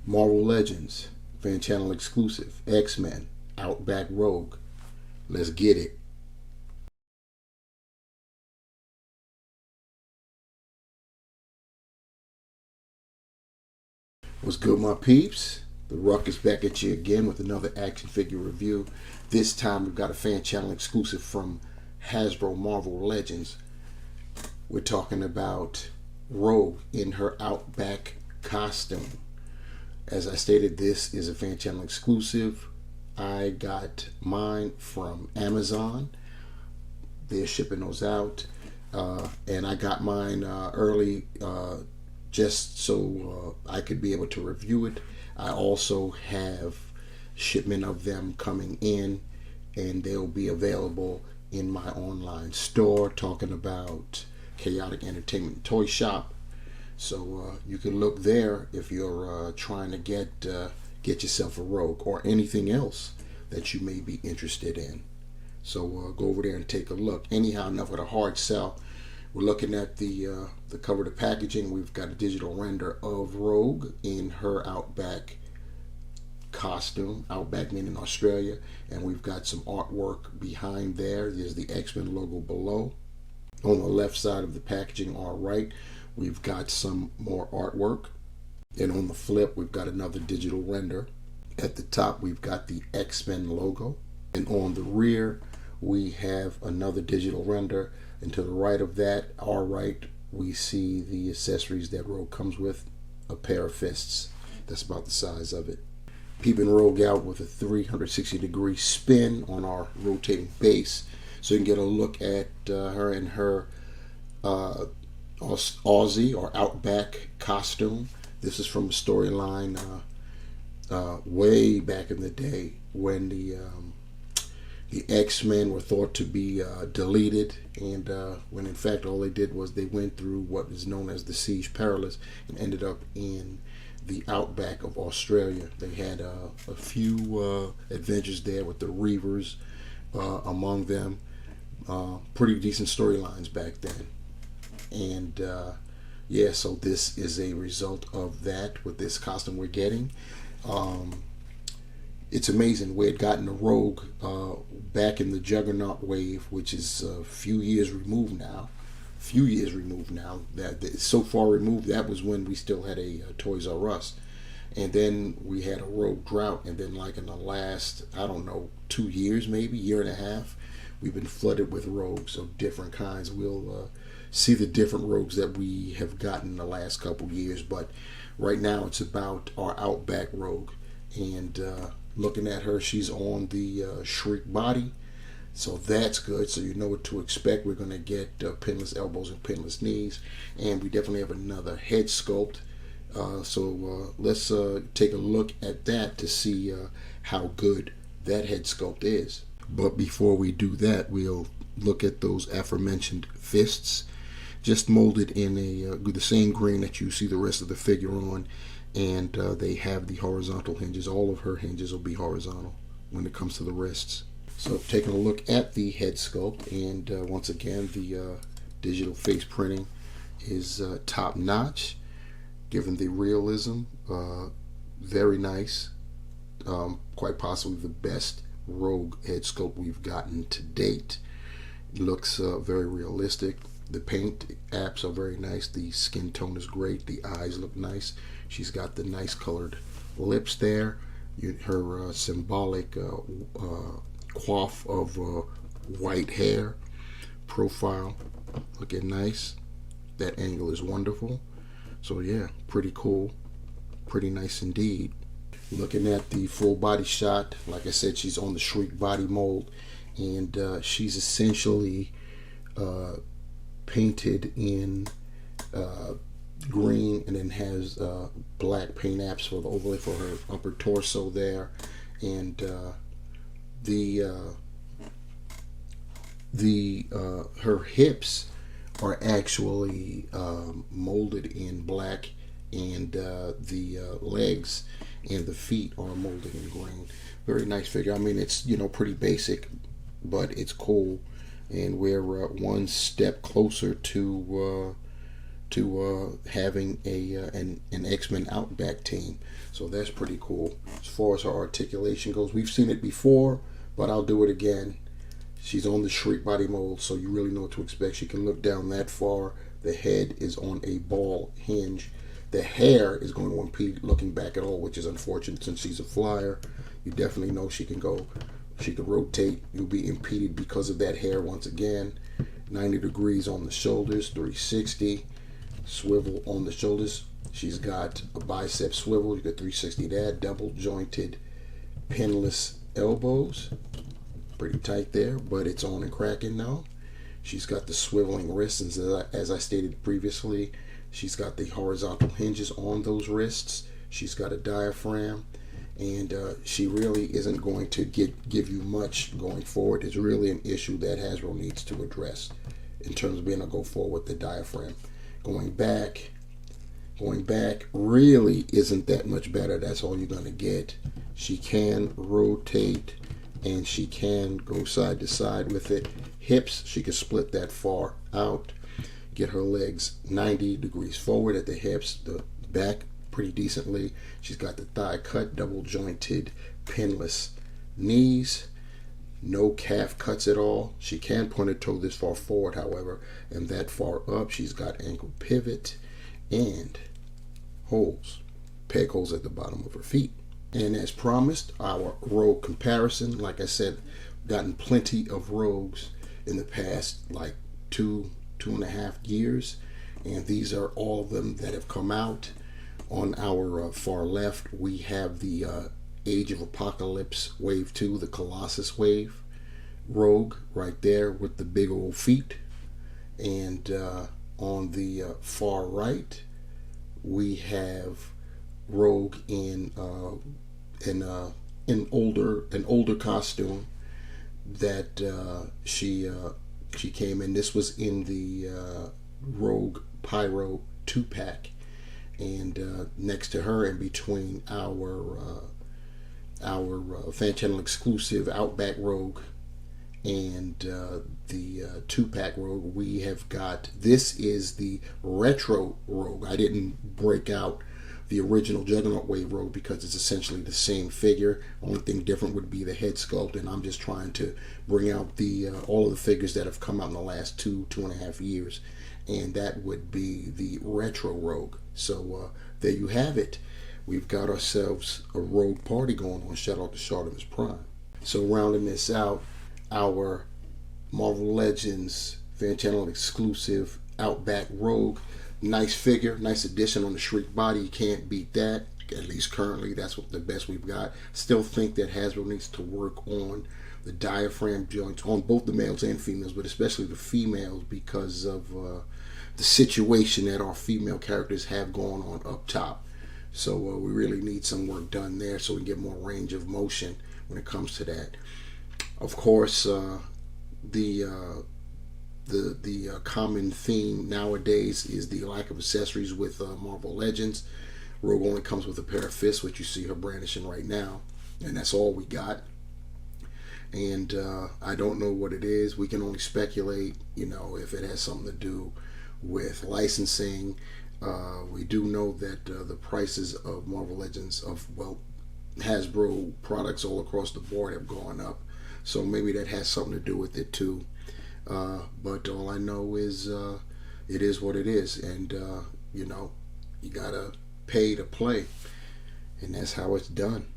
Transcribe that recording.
Marvel Legends, fan channel exclusive, X-Men, Outback Rogue. Let's get it. What's good, my peeps? The Ruck is back at you again with another action figure review. This time we've got a fan channel exclusive from Hasbro Marvel Legends. We're talking about Rogue in her Outback costume. As I stated, this is a fan channel exclusive. I got mine from Amazon. They're shipping those out. And I got mine early just so I could be able to review it. I also have shipment of them coming in, and they'll be available in my online store, talking about Chaotic Entertainment Toy Shop. So you can look there if you're trying to get yourself a Rogue or anything else that you may be interested in. So go over there and take a look. Anyhow, enough with a hard sell. We're looking at the cover of the packaging. We've got a digital render of Rogue in her Outback costume. Outback meaning Australia. And we've got some artwork behind there. There's the X-Men logo below. On the left side of the packaging, all right, we've got some more artwork. And on the flip, we've got another digital render. At the top, we've got the X-Men logo. And on the rear, we have another digital render. And to the right of that, our right, we see the accessories that Rogue comes with. A pair of fists. That's about the size of it. Peeping Rogue out with a 360-degree spin on our rotating base. So you can get a look at her in her Aussie or Outback costume. This is from a storyline way back in the day when the X-Men were thought to be deleted, and when in fact all they did was they went through what is known as the Siege Perilous and ended up in the Outback of Australia. They had a few adventures there with the Reavers among them. Pretty decent storylines back then. And yeah, so this is a result of that with this costume we're getting. It's amazing. We had gotten a Rogue back in the Juggernaut wave, which is a few years removed now. That so far removed, that was when we still had a Toys R Us. And then we had a Rogue drought. And then like in the last, I don't know, 2 years maybe, year and a half, we've been flooded with Rogues of different kinds. We'll see the different Rogues that we have gotten in the last couple years. But right now it's about our Outback Rogue. And looking at her, she's on the Shriek body. So that's good. So you know what to expect. We're going to get pinless elbows and pinless knees. And we definitely have another head sculpt. So let's take a look at that to see how good that head sculpt is. But before we do that, we'll look at those aforementioned fists. Just molded in the same grain that you see the rest of the figure on. And they have the horizontal hinges. All of her hinges will be horizontal when it comes to the wrists. So taking a look at the head sculpt, and once again the digital face printing is top notch, given the realism. Very nice, quite possibly the best Rogue head sculpt we've gotten to date. It looks very realistic. The paint apps are very nice. The skin tone is great. The eyes look nice. She's got the nice colored lips there. Her symbolic coif of white hair. Profile looking nice. That angle is wonderful. So yeah, pretty cool. Pretty nice indeed. Looking at the full body shot, like I said, she's on the Shriek body mold. And she's essentially painted in green, and then has black paint apps for the overlay for her upper torso there, and her hips are actually molded in black, and the legs and the feet are molded in green. Very nice figure. I mean, it's pretty basic, but it's cool. And we're one step closer to to having an X-Men Outback team. So that's pretty cool. As far as her articulation goes, we've seen it before, but I'll do it again. She's on the Shriek body mold, so you really know what to expect. She can look down that far. The head is on a ball hinge. The hair is going to impede looking back at all, which is unfortunate since she's a flyer. You definitely know she can go. She can rotate. You'll be impeded because of that hair once again. 90 degrees on the shoulders, 360. Swivel on the shoulders. She's got a bicep swivel. You got 360 that. Double jointed, pinless elbows. Pretty tight there, but it's on and cracking now. She's got the swiveling wrists, and as I stated previously, she's got the horizontal hinges on those wrists. She's got a diaphragm, and she really isn't going to give you much going forward. It's really an issue that Hasbro needs to address in terms of being able to go forward with the diaphragm. Going back really isn't that much better. That's all you're going to get. She can rotate, and she can go side to side with it. Hips, she can split that far out. Get her legs 90 degrees forward at the hips. The back pretty decently. She's got the thigh cut, double jointed, pinless knees. No calf cuts at all. She can point her toe this far forward, however, and that far up. She's got ankle pivot and holes, peg holes at the bottom of her feet. And as promised, our rogue comparison. Like I said, gotten plenty of rogues in the past, like 2.5 years, and these are all of them that have come out. On our far left, we have the Age of Apocalypse Wave 2, the Colossus Wave rogue right there with the big old feet. And on the far right, we have Rogue in an older costume that she came in. This was in the Rogue Pyro 2-pack, and next to her, in between our Fan Channel exclusive Outback Rogue and the 2-pack Rogue, we have got, this is the retro Rogue. I didn't break out the original Juggernaut Wave Rogue because it's essentially the same figure. Only thing different would be the head sculpt, and I'm just trying to bring out the all of the figures that have come out in the last 2.5 years, and that would be the retro Rogue. So there you have it. We've got ourselves a Rogue party going on. Shout out to Shartimus Prime. So rounding this out, our Marvel Legends Fan Channel exclusive Outback Rogue. Nice figure, nice addition on the Shriek body. You can't beat that, at least currently. That's what the best we've got. Still think that Hasbro needs to work on the diaphragm joints on both the males and females, but especially the females, because of the situation that our female characters have going on up top. So we really need some work done there so we can get more range of motion when it comes to that. Of course, the common theme nowadays is the lack of accessories with Marvel Legends. Rogue only comes with a pair of fists, which you see her brandishing right now, and that's all we got. And I don't know what it is. We can only speculate, if it has something to do with licensing. We do know that the prices of Marvel Legends, Hasbro products all across the board have gone up. So maybe that has something to do with it too. But all I know is it is what it is, and you gotta pay to play, and that's how it's done.